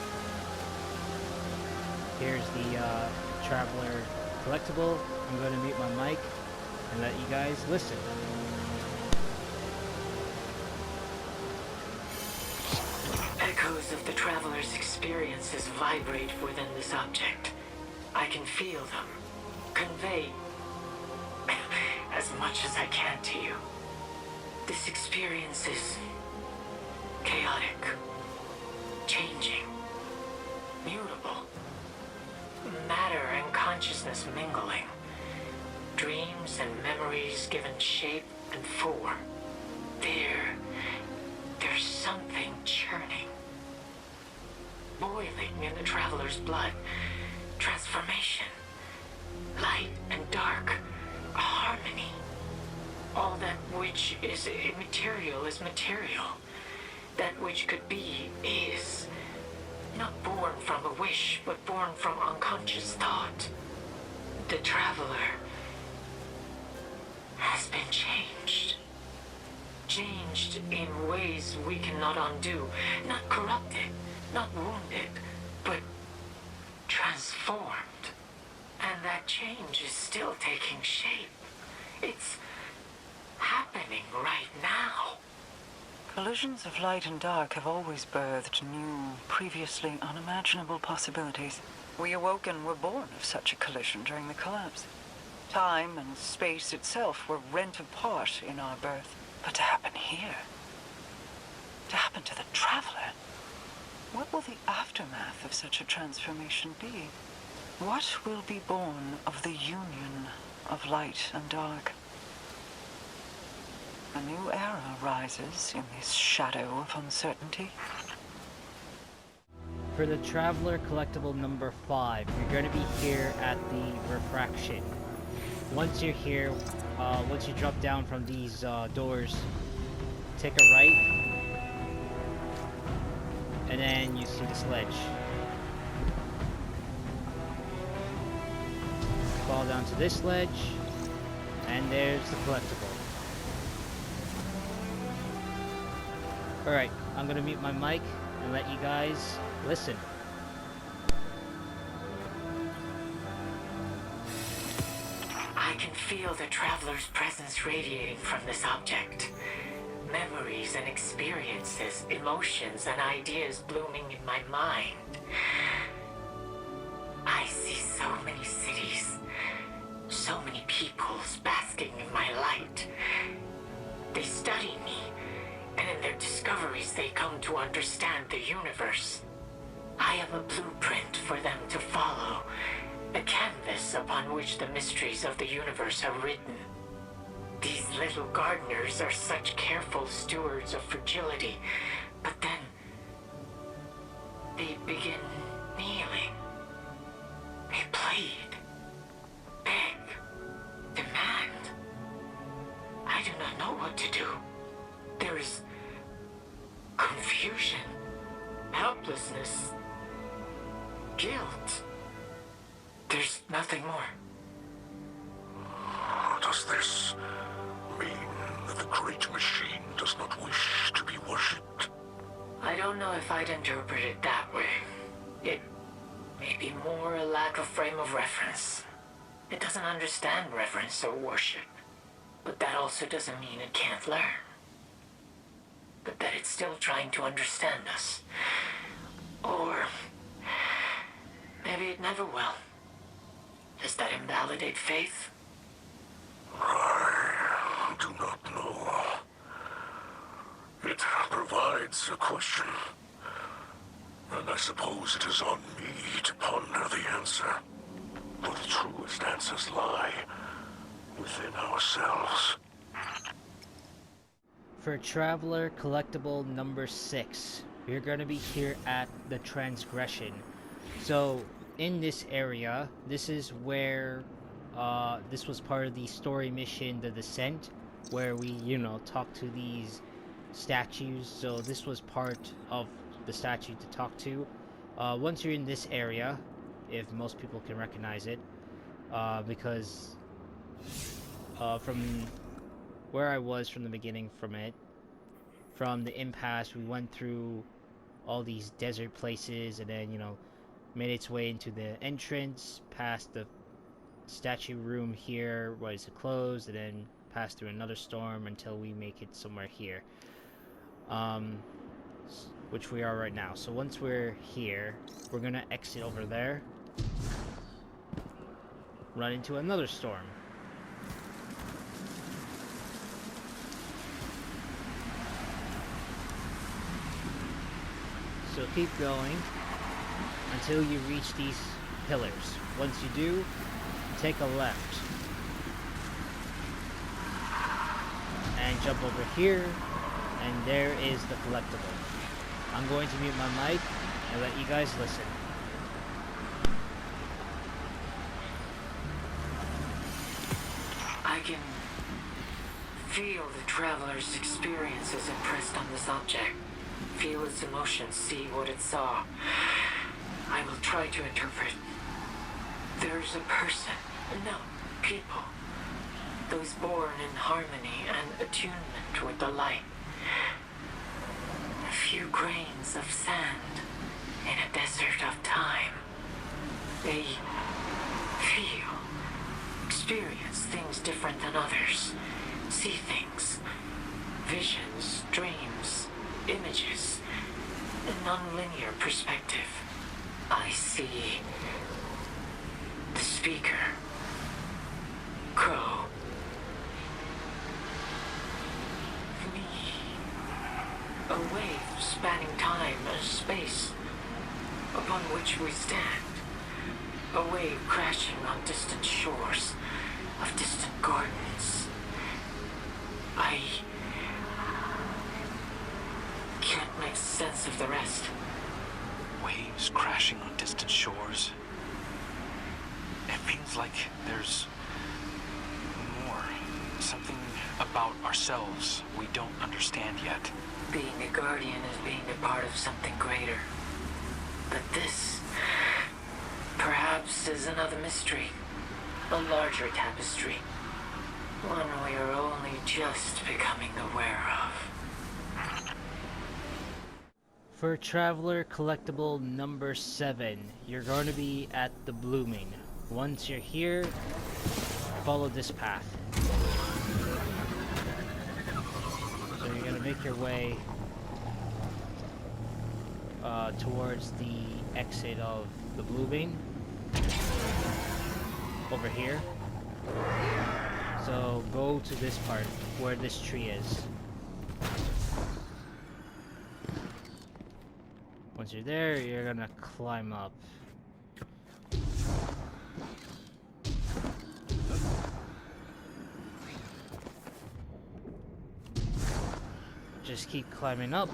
Here's the Traveler Collectible. I'm going to mute my mic and let you guys listen. Echoes of the Traveler's experiences vibrate within this object. I can feel them, convey as much as I can to you. This experience is chaotic, changing, mutable. Matter and consciousness mingling. Dreams and memories given shape and form. There's something churning. Boiling in the Traveler's blood. Transformation. Light and dark. Harmony. All that which is immaterial is material. That which could be is. Not born from a wish, but born from unconscious thought. The Traveler has been changed. Changed in ways we cannot undo. Not corrupted, not wounded, but transformed. And that change is still taking shape. It's happening right now. Collisions of light and dark have always birthed new, previously unimaginable possibilities. We awoke and were born of such a collision during the collapse. Time and space itself were rent apart in our birth. But to happen here, to happen to the Traveler, what will the aftermath of such a transformation be? What will be born of the union of light and dark? A new era rises in this shadow of uncertainty. For the Traveler Collectible number 5, you're going to be here at the Refraction. Once you're here, once you drop down from these doors, take a right, and then you see the sledge. Fall down to this ledge, And there's the collectible. Alright, I'm gonna mute my mic and let you guys listen. I can feel the traveler's presence radiating from this object. Memories and experiences, emotions and ideas blooming in my mind. I see so many cities, so many peoples basking in my light. They study me, and in their discoveries they come to understand the universe. I am a blueprint for them to follow, a canvas upon which the mysteries of the universe are written. These little gardeners are such careful stewards of fragility, but then they begin kneeling. They plead, beg, demand. I do not know what to do. There is confusion, helplessness, guilt. There's nothing more. Does this mean that the great machine does not wish to be worshipped? I don't know if I'd interpret it that way. It may be more a lack of frame of reference. It doesn't understand reverence or worship. But that also doesn't mean it can't learn. But that it's still trying to understand us. Or maybe it never will. Does that invalidate faith? I do not know. It provides a question. And I suppose it is on me to ponder the answer. For the truest answers lie within ourselves. For Traveler Collectible number 6, we're going to be here at the Transgression. So, in this area, this is where, this was part of the story mission, The Descent, where we, talk to these statues. So this was part of the statue to talk to. Once you're in this area, if most people can recognize it, because from where I was from the beginning from the Impasse, we went through all these desert places and then, made its way into the entrance, past the statue room here, was closed, and then passed through another storm until we make it somewhere here. Which we are right now. So once we're here, we're gonna exit over there, run into another storm. So keep going until you reach these pillars. Once you do, take a left and jump over here, and there is the collectible. I'm going to mute my mic and let you guys listen. I can feel the traveler's experiences impressed on this object. Feel its emotions, see what it saw. I will try to interpret. There's a person, no, people. Those born in harmony and attunement with the light. A few grains of sand in a desert of time. They feel, experience things different than others. See things, visions, dreams, images, a non-linear perspective. I see the speaker, Crow, me, a wave spanning time and space upon which we stand, a wave crashing on distant shores of distant gardens. I can't make sense of the rest. Waves crashing on distant shores. It feels like there's more. Something about ourselves we don't understand yet. Being a guardian is being a part of something greater. But this, perhaps, is another mystery. A larger tapestry. One we are only just becoming aware of. For Traveler Collectible number 7, you're going to be at the Blooming. Once you're here, follow this path. So you're going to make your way towards the exit of the Blooming. Over here. So go to this part where this tree is. Once you're there, you're gonna climb up. Just keep climbing up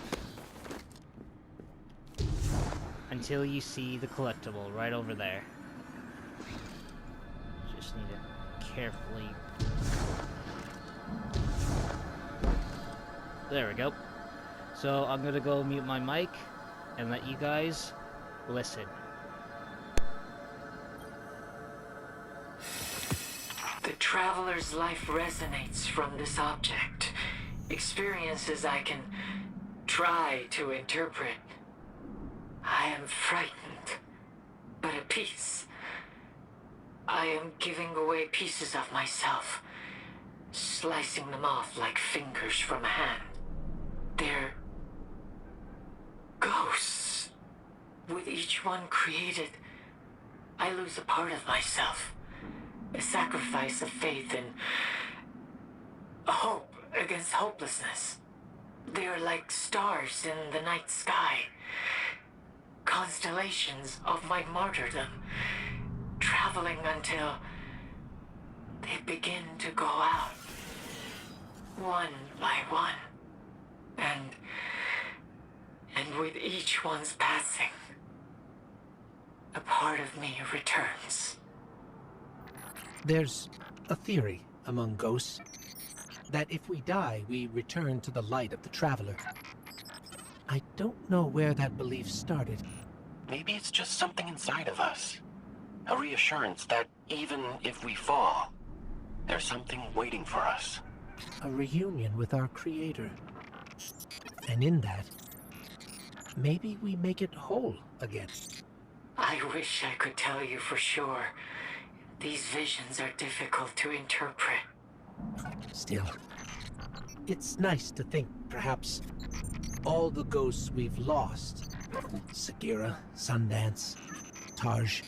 until you see the collectible right over there. Just need to carefully... There we go. So I'm gonna go mute my mic and let you guys listen. The traveler's life resonates from this object. Experiences I can try to interpret. I am frightened, but at peace. I am giving away pieces of myself, slicing them off like fingers from a hand. They're ghosts. With each one created, I lose a part of myself. A sacrifice of faith and hope against hopelessness. They are like stars in the night sky. Constellations of my martyrdom, traveling until they begin to go out. One by one. And with each one's passing, a part of me returns. There's a theory among ghosts that if we die, we return to the light of the Traveler. I don't know where that belief started. Maybe it's just something inside of us. A reassurance that even if we fall, there's something waiting for us. A reunion with our Creator. And in that, maybe we make it whole again. I wish I could tell you for sure. These visions are difficult to interpret. Still, it's nice to think perhaps all the ghosts we've lost, Sagira, Sundance, Taj,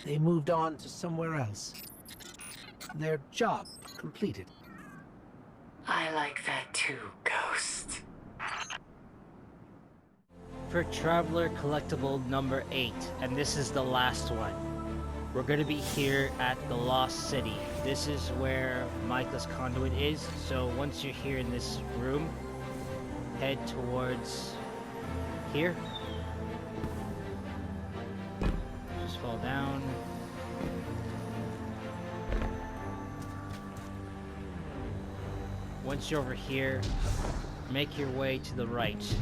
they moved on to somewhere else. Their job completed. I like that too, Ghost. For Traveler Collectible number 8, and this is the last one. We're going to be here at the Lost City. This is where Micah's conduit is, so once you're here in this room, head towards here. Just fall down. Once you're over here, make your way to the right.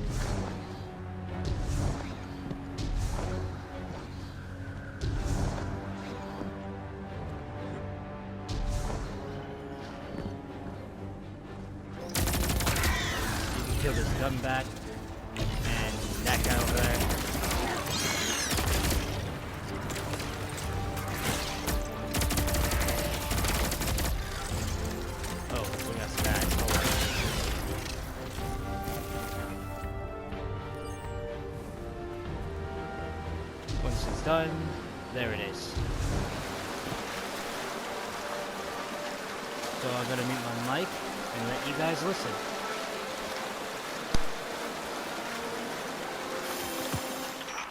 Kill this gun back and that guy over there. Oh, we got some guys. Hold on. Once it's done, there it is. So I'm gonna mute my mic and let you guys listen.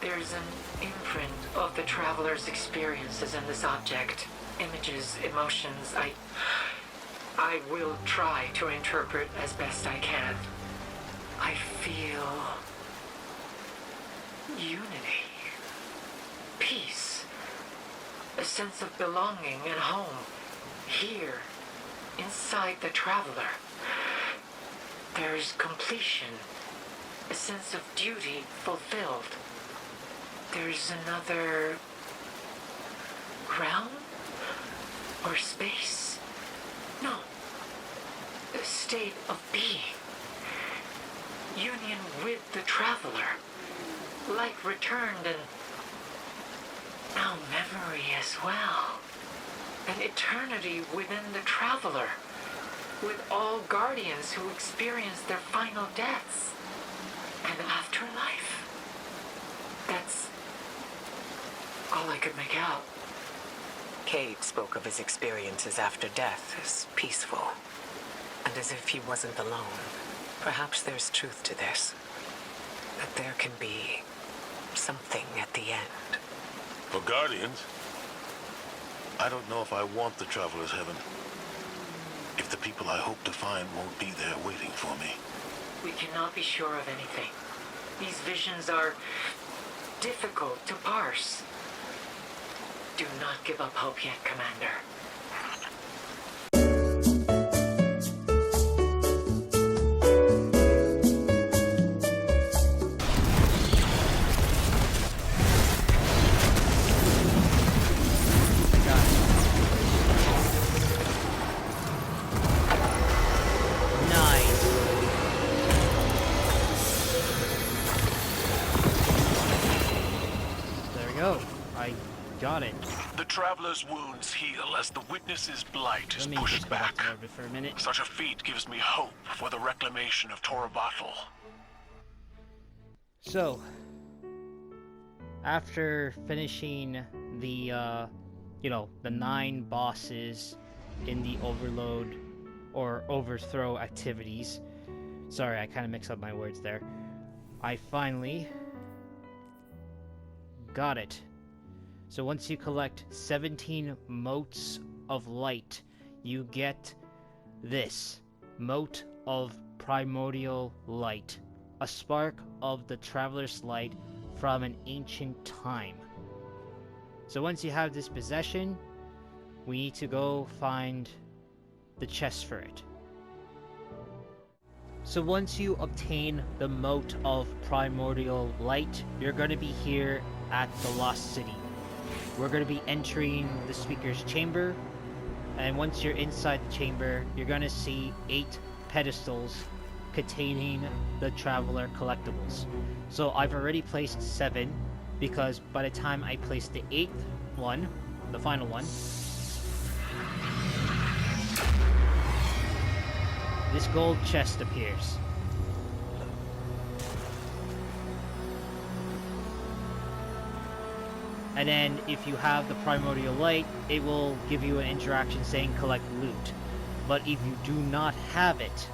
There's an imprint of the traveler's experiences in this object. Images, emotions, I will try to interpret as best I can. I feel unity, peace, a sense of belonging and home here, inside the traveler. There's completion, a sense of duty fulfilled. There's another realm or space No. A state of being. Union with the Traveler. Life returned and now memory as well. An eternity within the Traveler. With all Guardians who experience their final deaths. An afterlife. That's all I could make out. Cade spoke of his experiences after death as peaceful, and as if he wasn't alone. Perhaps there's truth to this. That there can be something at the end. For Guardians, I don't know if I want the Traveler's Heaven. If the people I hope to find won't be there waiting for me. We cannot be sure of anything. These visions are difficult to parse. Do not give up hope yet, Commander. Got it. The Traveler's wounds heal as the Witness's blight is Let me pushed just go back. back to orbit for a minute. Such a feat gives me hope for the reclamation of Torobatl. So, after finishing the, the 9 bosses in the overload or overthrow activities, sorry, I kind of mixed up my words there, I finally got it. So once you collect 17 Motes of Light, you get this, Mote of Primordial Light, a spark of the Traveler's Light from an ancient time. So once you have this possession, we need to go find the chest for it. So once you obtain the Mote of Primordial Light, you're going to be here at the Lost City. We're going to be entering the Speaker's Chamber, and once you're inside the chamber, you're going to see 8 pedestals containing the Traveler collectibles. So I've already placed 7, because by the time I place the 8th one, the final one, this gold chest appears. And then, if you have the Primordial Light, it will give you an interaction saying collect loot. But if you do not have it,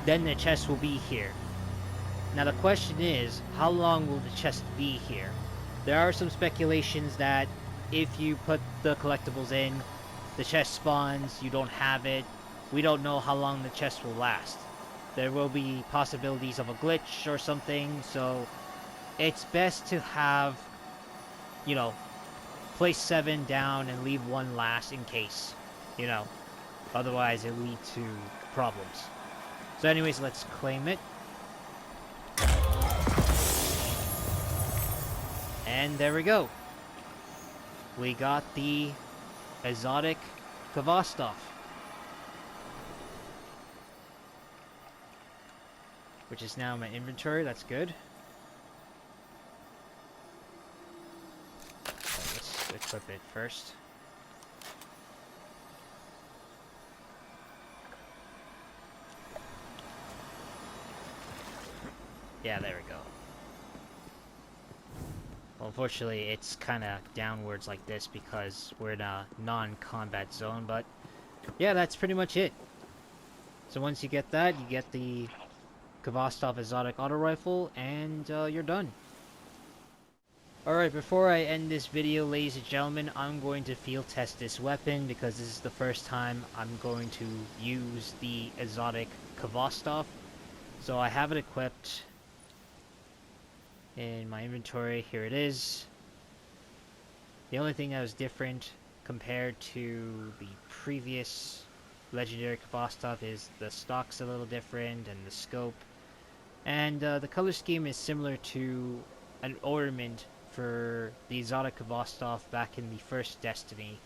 then the chest will be here. Now the question is, how long will the chest be here? There are some speculations that if you put the collectibles in, the chest spawns, you don't have it, we don't know how long the chest will last. There will be possibilities of a glitch or something, so it's best to have, place 7 down and leave 1 last in case, otherwise it lead to problems. So anyways, let's claim it. And there we go. We got the exotic Khvostov, which is now in my inventory. That's good. Let's equip it first. Yeah, there we go. Well, unfortunately, it's kind of downwards like this because we're in a non-combat zone, but yeah, that's pretty much it. So once you get that, you get the Khvostov exotic auto rifle, and you're done. Alright, before I end this video, ladies and gentlemen, I'm going to field test this weapon because this is the first time I'm going to use the exotic Khvostov. So I have it equipped in my inventory. Here it is. The only thing that was different compared to the previous legendary Khvostov is the stock's a little different and the scope. And the color scheme is similar to an ornament for the exotic Khvostov back in the first Destiny.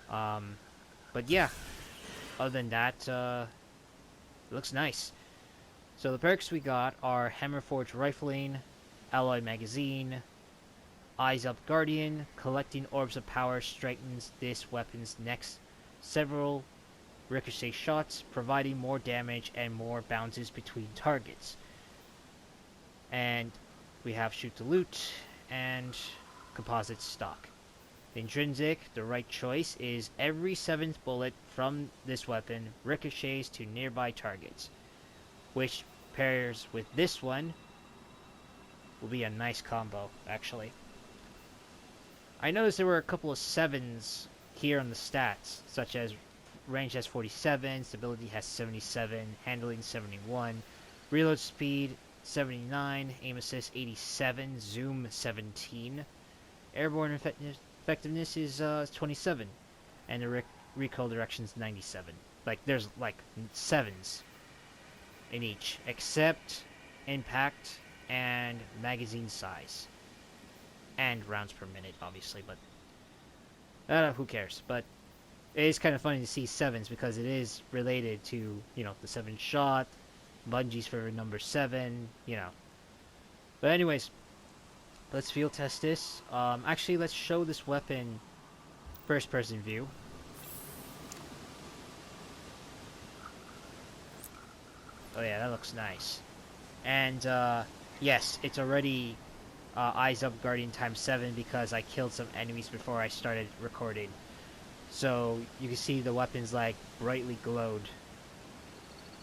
But yeah, other than that, it looks nice. So the perks we got are Hammerforged Rifling, Alloy Magazine, Eyes Up Guardian. Collecting Orbs of Power strengthens this weapon's next several ricochet shots, providing more damage and more bounces between targets. And we have Shoot to Loot and Composite Stock. The intrinsic, the right choice, is every 7th bullet from this weapon ricochets to nearby targets, which pairs with this one will be a nice combo, actually. I noticed there were a couple of 7s here on the stats, such as range has 47, stability has 77, handling 71, reload speed 79, aim assist 87, zoom 17, airborne effectiveness is 27, and the recoil direction is 97. Like, there's like 7s in each, except impact and magazine size. And rounds per minute, obviously, but who cares? But it is kind of funny to see 7s because it is related to, you know, the 7 shot, Bungie's for number 7, you know. But anyways, let's field test this. Actually, let's show this weapon first person view. Oh yeah, that looks nice. And yes, it's already Eyes Up Guardian times 7 because I killed some enemies before I started recording. So you can see the weapons like brightly glowed.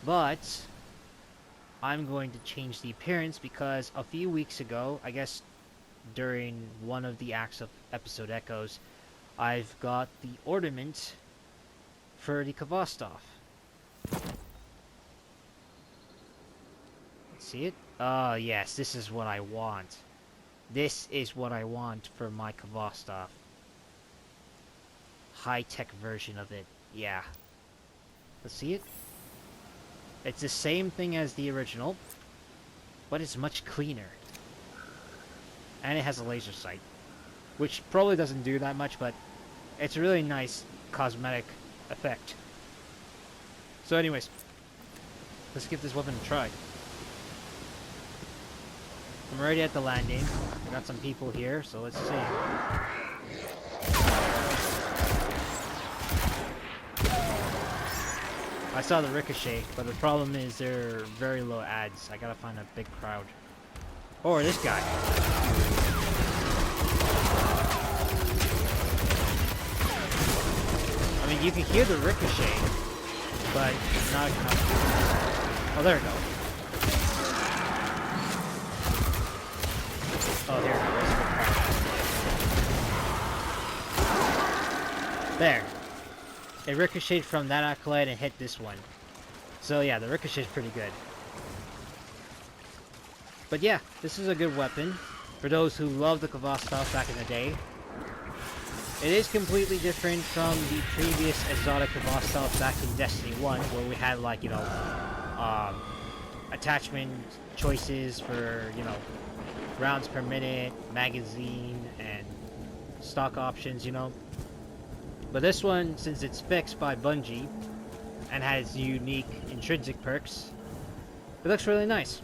But I'm going to change the appearance because a few weeks ago, I guess during one of the acts of episode Echoes, I've got the ornament for the Khvostov. See it? Oh yes, this is what I want. This is what I want for my Khvostov. High-tech version of it. Yeah. Let's see it. It's the same thing as the original, but it's much cleaner. And it has a laser sight, which probably doesn't do that much, but it's a really nice cosmetic effect. So anyways, let's give this weapon a try. I'm already at the landing. We got some people here, so let's see. I saw the ricochet, but the problem is they're very low ads. I gotta find a big crowd. Or this guy. I mean, you can hear the ricochet, but not enough. Oh, there we go. Oh, here it goes. There. It ricocheted from that accolade and hit this one. So yeah, the ricochet is pretty good. But yeah, this is a good weapon for those who love the Khvostov back in the day. It is completely different from the previous exotic Khvostov back in Destiny 1, where we had, like, you know, attachment choices for, you know, rounds per minute, magazine, and stock options, you know. But this one, since it's fixed by Bungie and has unique intrinsic perks, it looks really nice.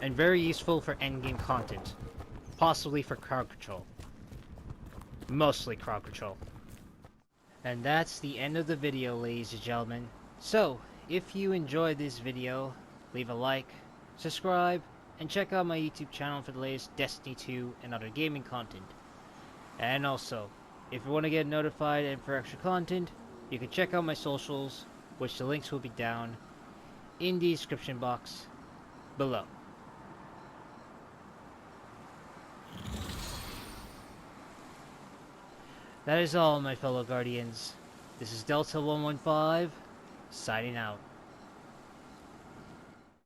And very useful for endgame content. Possibly for crowd control. Mostly crowd control. And that's the end of the video, ladies and gentlemen. So, if you enjoyed this video, leave a like, subscribe, and check out my YouTube channel for the latest Destiny 2 and other gaming content. And also, if you want to get notified and for extra content, you can check out my socials, which the links will be down in the description box below. That is all, my fellow Guardians. This is Delta 115, signing out.